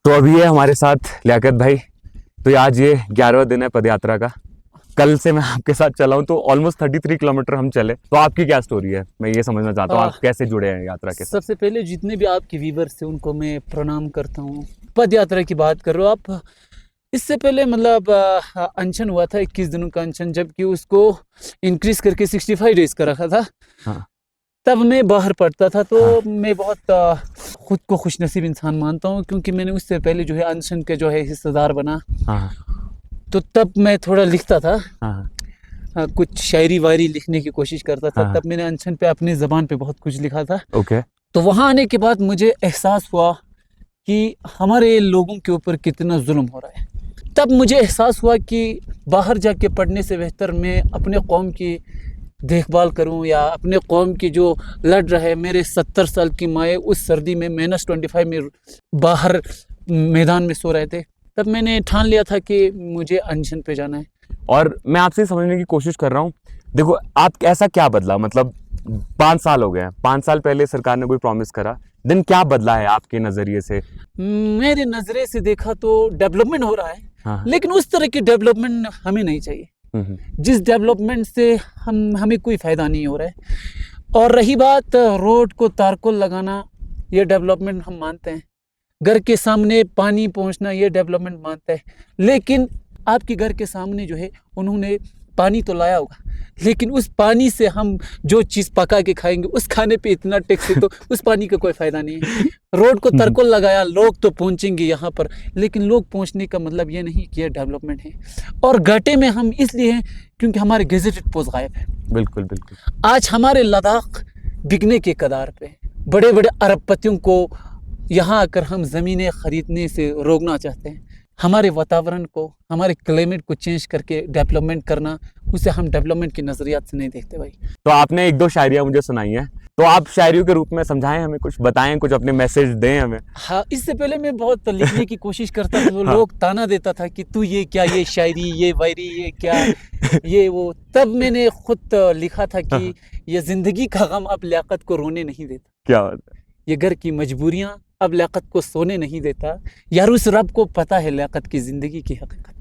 तो अभी है हमारे साथ लियाकत भाई। तो आज ये 11वां दिन है पदयात्रा का। कल से मैं आपके साथ चला हूँ तो ऑलमोस्ट 33 किलोमीटर हम चले। तो आपकी क्या स्टोरी है, मैं ये समझना चाहता हूँ, आप कैसे जुड़े हैं यात्रा के साथ। सबसे पहले जितने भी आपके व्यूवर्स थे उनको मैं प्रणाम करता हूँ। पद यात्रा की बात कर रहे हो आप। इससे पहले मतलब अनशन हुआ था 21 दिनों का अनशन, जबकि उसको इंक्रीज करके 65 डेज का रखा था। हाँ। तब मैं बाहर पढ़ता था तो हाँ। मैं बहुत खुद को खुशनसीब इंसान मानता हूँ, क्योंकि मैंने उससे पहले जो है अनशन के जो है हिस्सेदार बना। हाँ। तो तब मैं थोड़ा लिखता था। हाँ। कुछ शायरी वायरी लिखने की कोशिश करता था। हाँ। तब मैंने अनशन पे अपनी ज़बान पे बहुत कुछ लिखा था। ओके। तो वहाँ आने के बाद मुझे एहसास हुआ कि हमारे लोगों के ऊपर कितना जुल्म हो रहा है। तब मुझे एहसास हुआ कि बाहर जाके पढ़ने से बेहतर मैं अपने कौम की देखभाल करूं, या अपने कौम की जो लड़ रहा है। मेरे 70 साल की माए उस सर्दी में -25 में बाहर मैदान में सो रहे थे। तब मैंने ठान लिया था कि मुझे अनशन पे जाना है। और मैं आपसे समझने की कोशिश कर रहा हूँ, देखो आप ऐसा क्या बदला, मतलब 5 साल हो गए हैं, 5 साल पहले सरकार ने कोई प्रॉमिस करा, दिन क्या बदला है आपके नजरिए से। मेरे नज़रे से देखा तो डेवलपमेंट हो रहा है। हाँ। लेकिन उस तरह की डेवलपमेंट हमें नहीं चाहिए जिस डेवलपमेंट से हमें कोई फ़ायदा नहीं हो रहा है। और रही बात रोड को तारकोल लगाना, ये डेवलपमेंट हम मानते हैं। घर के सामने पानी पहुंचना, ये डेवलपमेंट मानते हैं। लेकिन आपके घर के सामने जो है उन्होंने पानी तो लाया होगा, लेकिन उस पानी से हम जो चीज़ पका के खाएंगे उस खाने पे इतना टैक्स है, तो उस पानी का कोई फ़ायदा नहीं है। रोड को तारकोल लगाया, लोग तो पहुंचेंगे यहाँ पर, लेकिन लोग पहुंचने का मतलब ये नहीं कि ये डेवलपमेंट है। और घाटे में हम इसलिए हैं क्योंकि हमारे गेजेटेड पोस्ट गायब है। बिल्कुल बिल्कुल। आज हमारे लद्दाख बिकने के कगार पे, बड़े बड़े अरबपतियों को यहाँ आकर हम ज़मीनें ख़रीदने से रोकना चाहते हैं। हमारे वातावरण को, हमारे क्लाइमेट को चेंज करके डेवलपमेंट करना, उसे हम डेवलपमेंट की नज़रियात से नहीं देखते भाई। तो आपने 1-2 शायरियाँ मुझे सुनाई हैं, तो आप शायरियों के रूप में समझाएं हमें, कुछ बताएं, कुछ अपने मैसेज दें हमें। हाँ, इससे पहले मैं बहुत लिखने की कोशिश करता था तो हाँ। लोग ताना देता था कि तू ये क्या, ये शायरी, ये वायरी, ये क्या, ये वो। तब मैंने खुद लिखा था कि ये ज़िंदगी का गम अब लियाकत को रोने नहीं देता। क्या बात है। ये घर की मजबूरियाँ अब लियाकत को सोने नहीं देता। यार उस रब को पता है लियाकत की ज़िंदगी की हकीकत।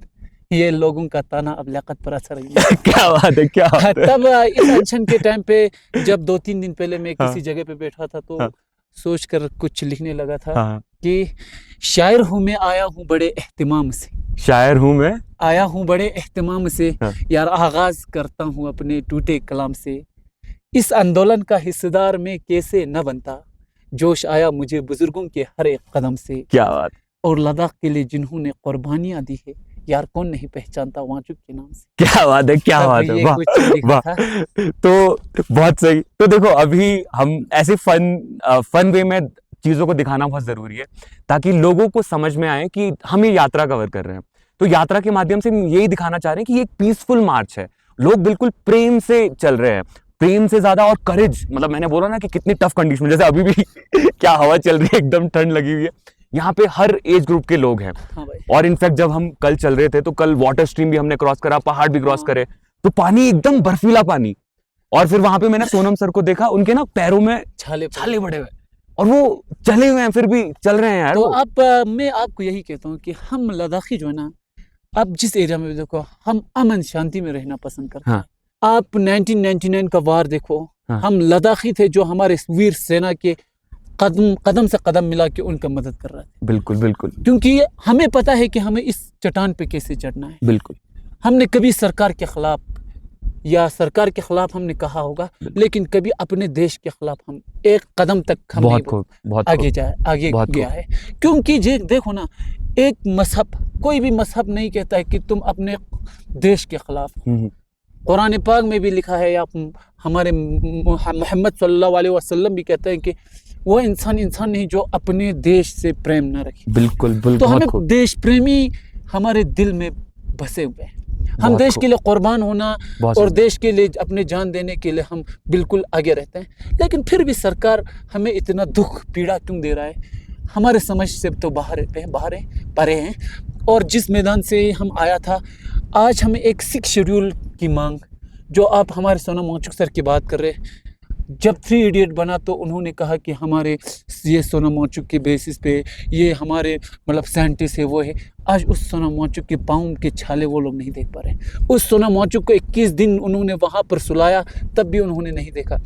ये लोगों का ताना अब लियाकत पर असर नहीं है। क्या बात है, क्या बात है। तब इस अनशन के टाइम पे जब 2-3 दिन पहले मैं किसी जगह पे बैठा था तो सोच कर कुछ लिखने लगा था कि शायर हूँ मैं, आया हूँ बड़े एहतिमाम से। शायर हूँ मैं, आया हूँ बड़े एहतिमाम से। यार आगाज करता हूँ अपने टूटे कलाम से। इस आंदोलन का हिस्सेदार मैं कैसे न बनता, जोश आया मुझे बुजुर्गों के हर एक कदम से। क्या बात। और लद्दाख के लिए जिन्होंने कुर्बानियां दी है, यार कौन नहीं पहचानता वाचुक के नाम से। क्या बात है, क्या बात है, वाह वाह। तो बहुत सही। तो देखो अभी हम ऐसे फन वे में चीजों को दिखाना बहुत जरूरी है, ताकि लोगों को समझ में आए कि हम ये यात्रा कवर कर रहे हैं। तो यात्रा के माध्यम से हम यही दिखाना चाह रहे हैं कि ये एक पीसफुल मार्च है, लोग बिल्कुल प्रेम से चल रहे हैं, प्रेम से ज्यादा। और करेज, मतलब मैंने बोला ना कि कितनी टफ कंडीशन, जैसे अभी भी क्या हवा चल रही है, एकदम ठंड लगी हुई है। यहाँ पे हर एज ग्रुप के लोग हैं। हाँ भाई। और इनफैक्ट जब हम कल चल रहे थे तो कल वाटर स्ट्रीम भी हमने क्रॉस करा, पहाड़ भी क्रॉस करे, तो पानी एकदम बर्फीला पानी। और फिर वहां पे मैंने सोनम सर को देखा, उनके ना पैरों में छाले बड़े हुए, और वो चले हुए हैं फिर भी चल रहे हैं यार। तो अब मैं आपको यही कहता हूँ कि हम लद्दाखी जो है ना, अब जिस एरिया में देखो, हम अमन शांति में रहना पसंद करते हैं। आप 1999 का वार देखो, हम लद्दाखी थे जो हमारे वीर सेना के कदम से कदम मिला के उनका मदद कर रहा है। बिल्कुल बिल्कुल। क्योंकि हमें पता है कि हमें इस चट्टान पे कैसे चढ़ना है। बिल्कुल। हमने कभी सरकार के खिलाफ या सरकार के खिलाफ हमने कहा होगा, लेकिन कभी अपने देश के खिलाफ हम एक कदम तक हम बहुत आगे गया है। क्योंकि देखो ना, एक मजहब, कोई भी मजहब नहीं कहता है कि तुम अपने देश के खिलाफ। कुरान पाक में भी लिखा है, या हमारे मोहम्मद सल्लल्लाहु अलैहि वसल्लम भी कहते हैं कि वो इंसान नहीं जो अपने देश से प्रेम न रखे। बिल्कुल बिल्कुल। तो हमें देश प्रेमी हमारे दिल में बसे हुए हैं। हम देश के लिए कुर्बान होना और देश के लिए अपने जान देने के लिए हम बिल्कुल आगे रहते हैं। लेकिन फिर भी सरकार हमें इतना दुख पीड़ा क्यों दे रहा है, हमारे समझ से तो परे हैं। और जिस मैदान से हम आया था, आज हमें एक 6 शेड्यूल की मांग, जो आप हमारे सोनम वांगचुक सर की बात कर रहे हैं, जब 3 इडियट बना तो उन्होंने कहा कि हमारे ये सोनम वांगचुक के बेसिस पे ये हमारे मतलब साइंटिस्ट है वो है। आज उस सोनम वांगचुक के पाँव के छाले वो लोग नहीं देख पा रहे। उस सोनम वांगचुक को 21 दिन उन्होंने वहाँ पर सुलाया, तब भी उन्होंने नहीं देखा।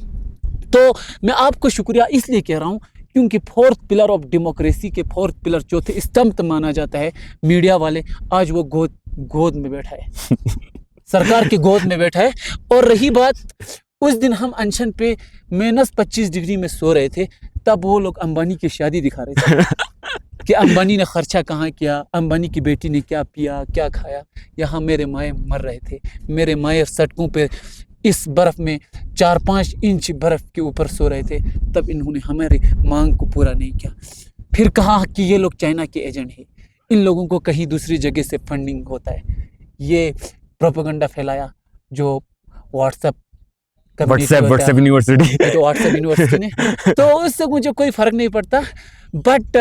तो मैं आपको शुक्रिया इसलिए कह रहा हूँ क्योंकि 4th पिलर ऑफ डेमोक्रेसी के 4th पिलर चौथे स्तंभ माना जाता है मीडिया वाले, आज वो गोद में बैठा है सरकार की गोद में बैठा है। और रही बात, उस दिन हम अनशन पे -25 डिग्री में सो रहे थे, तब वो लोग अंबानी की शादी दिखा रहे थे कि अंबानी ने खर्चा कहाँ किया, अंबानी की बेटी ने क्या पिया क्या खाया। यहाँ मेरे माए मर रहे थे, मेरे माए सड़कों पे इस बर्फ़ में 4-5 इंच बर्फ़ के ऊपर सो रहे थे, तब इन्होंने हमारी मांग को पूरा नहीं किया। फिर कहा कि ये लोग चाइना के एजेंट हैं, इन लोगों को कहीं दूसरी जगह से फंडिंग होता है। ये प्रोपेगेंडा फैलाया जो व्हाट्सएप यूनिवर्सिटी तो व्हाट्सएप यूनिवर्सिटी ने, तो उससे मुझे कोई फ़र्क नहीं पड़ता। बट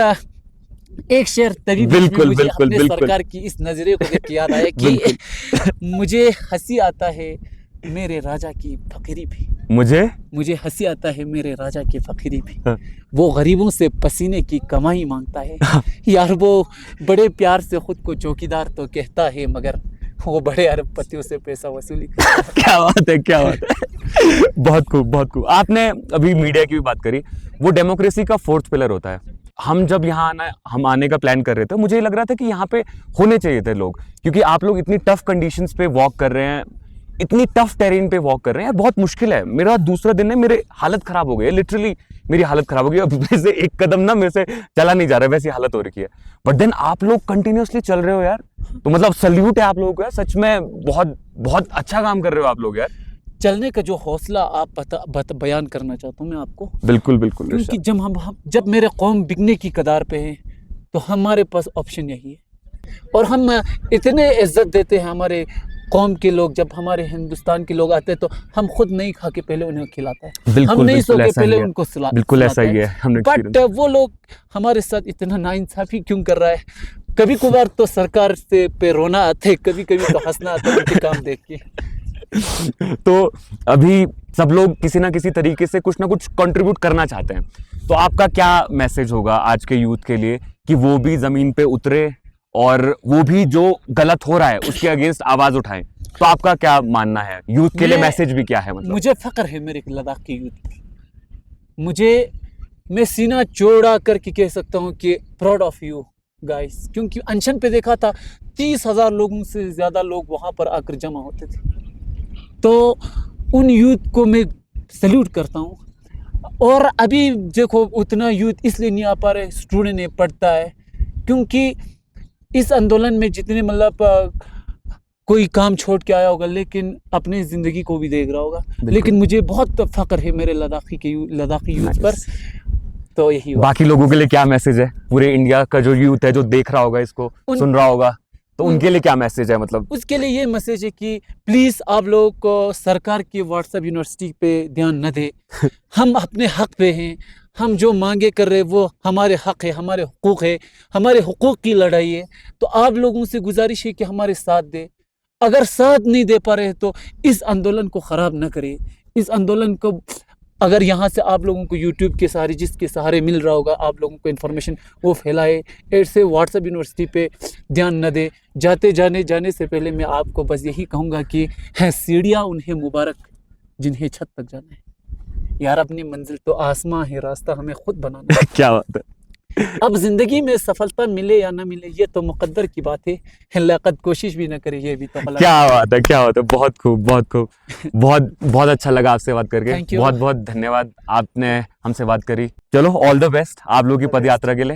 एक शेर तभी बिल्कुल मुझे बिल्कुल अपने बिल्कुल सरकार की इस नज़रिए को देख के याद आया कि मुझे हंसी आता है मेरे राजा की फकीरी भी, मुझे हंसी आता है मेरे राजा की फकीरी भी। हाँ। वो गरीबों से पसीने की कमाई मांगता है यार, वो बड़े प्यार से खुद को चौकीदार तो कहता है, मगर वो बड़े अरबपतियों से पैसा वसूली क्या बात है, क्या बात है। बहुत खूब, बहुत खूब। आपने अभी मीडिया की भी बात करी, वो डेमोक्रेसी का 4th पिलर होता है। हम जब यहाँ हम आने का प्लान कर रहे थे, मुझे लग रहा था कि यहाँ पे होने चाहिए थे लोग, क्योंकि आप लोग इतनी टफ कंडीशंस पे वॉक कर रहे हैं, इतनी टफ टेरेन पे वॉक कर रहे हैं, बहुत मुश्किल है। मेरा दूसरा दिन है, मेरे हालत खराब हो गई है, लिटरली मेरी हालत खराब हो गई। अब वैसे एक कदम ना मेरे से चला नहीं जा रहा, वैसी हालत हो रखी है। बट देन आप लोग कंटिन्यूअसली चल रहे हो यार, तो मतलब सल्यूट है आप लोगों को यार, सच में बहुत बहुत अच्छा काम कर रहे हो आप लोग यार। चलने का जो हौसला आप बयान करना चाहता हूँ मैं आपको। बिल्कुल बिल्कुल। क्योंकि जब मेरे कौम बिकने की कगार पे है, तो हमारे पास ऑप्शन यही है। और हम इतने इज्जत देते हैं हमारे कौम के लोग, जब हमारे हिंदुस्तान के लोग आते हैं तो हम खुद नहीं खा के पहले उन्हें खिलाता है, हम नहीं सो के पहले उनको सुलाते हैं। बिल्कुल ऐसा ही है। बट वो लोग हमारे साथ इतना नाइंसाफी क्यों कर रहा है? कभी कभार तो सरकार से पे रोना आता है, कभी कभी तो हंसना आता है उनके काम देख के। तो अभी सब लोग किसी ना किसी तरीके से कुछ ना कुछ कंट्रीब्यूट करना चाहते हैं, तो आपका क्या मैसेज होगा आज के यूथ के लिए कि वो भी जमीन पे उतरे और वो भी जो गलत हो रहा है उसके अगेंस्ट आवाज उठाएं? तो आपका क्या मानना है, यूथ के लिए मैसेज भी क्या है? मतलब मुझे फख्र है मेरे लद्दाख के यूथ पर। मैं सीना चौड़ा करके कह सकता हूँ कि प्राउड ऑफ यू गाइस, क्योंकि अनशन पे देखा था 30,000 लोगों से ज़्यादा लोग वहाँ पर आकर जमा होते थे। तो उन यूथ को मैं सल्यूट करता हूँ। और अभी देखो उतना यूथ इसलिए नहीं आ पा रहे, स्टूडेंट नहीं पढ़ता है, क्योंकि इस आंदोलन में जितने मतलब कोई काम छोड़ के आया होगा लेकिन अपनी ज़िंदगी को भी देख रहा होगा। लेकिन मुझे बहुत फख्र है मेरे लद्दाखी यूथ पर। तो यही बाकी लोगों के लिए क्या मैसेज है? पूरे इंडिया का जो यूथ है जो देख रहा होगा इसको, सुन रहा होगा, तो उनके लिए क्या मैसेज है? मतलब उसके लिए ये मैसेज है कि प्लीज़ आप लोगों को सरकार की व्हाट्सएप यूनिवर्सिटी पे ध्यान न दे। हम अपने हक पे हैं, हम जो मांगे कर रहे हैं वो हमारे हक है, हमारे हुकूक है, हमारे हुकूक की लड़ाई है। तो आप लोगों से गुजारिश है कि हमारे साथ दे। अगर साथ नहीं दे पा रहे तो इस आंदोलन को ख़राब न करें। इस आंदोलन को अगर यहाँ से आप लोगों को यूट्यूब के सहारे, जिसके सहारे मिल रहा होगा आप लोगों को इन्फॉर्मेशन, वो फैलाए। ऐसे व्हाट्सएप यूनिवर्सिटी पे ध्यान न दे। जाने से पहले मैं आपको बस यही कहूँगा कि है सीढ़ियाँ उन्हें मुबारक जिन्हें छत तक जाना है। यार अपनी मंजिल तो आसमां है, रास्ता हमें खुद बनाना है। क्या बात है। अब जिंदगी में सफलता मिले या ना मिले ये तो मुकद्दर की बात है, लाकत कोशिश भी ना करे ये भी तो गलत। क्या बात है, क्या बात है। बहुत खूब, बहुत खूब। बहुत बहुत अच्छा लगा आपसे बात करके। बहुत बहुत धन्यवाद, आपने हमसे बात करी। चलो ऑल द बेस्ट आप लोगों की पद यात्रा के लिए।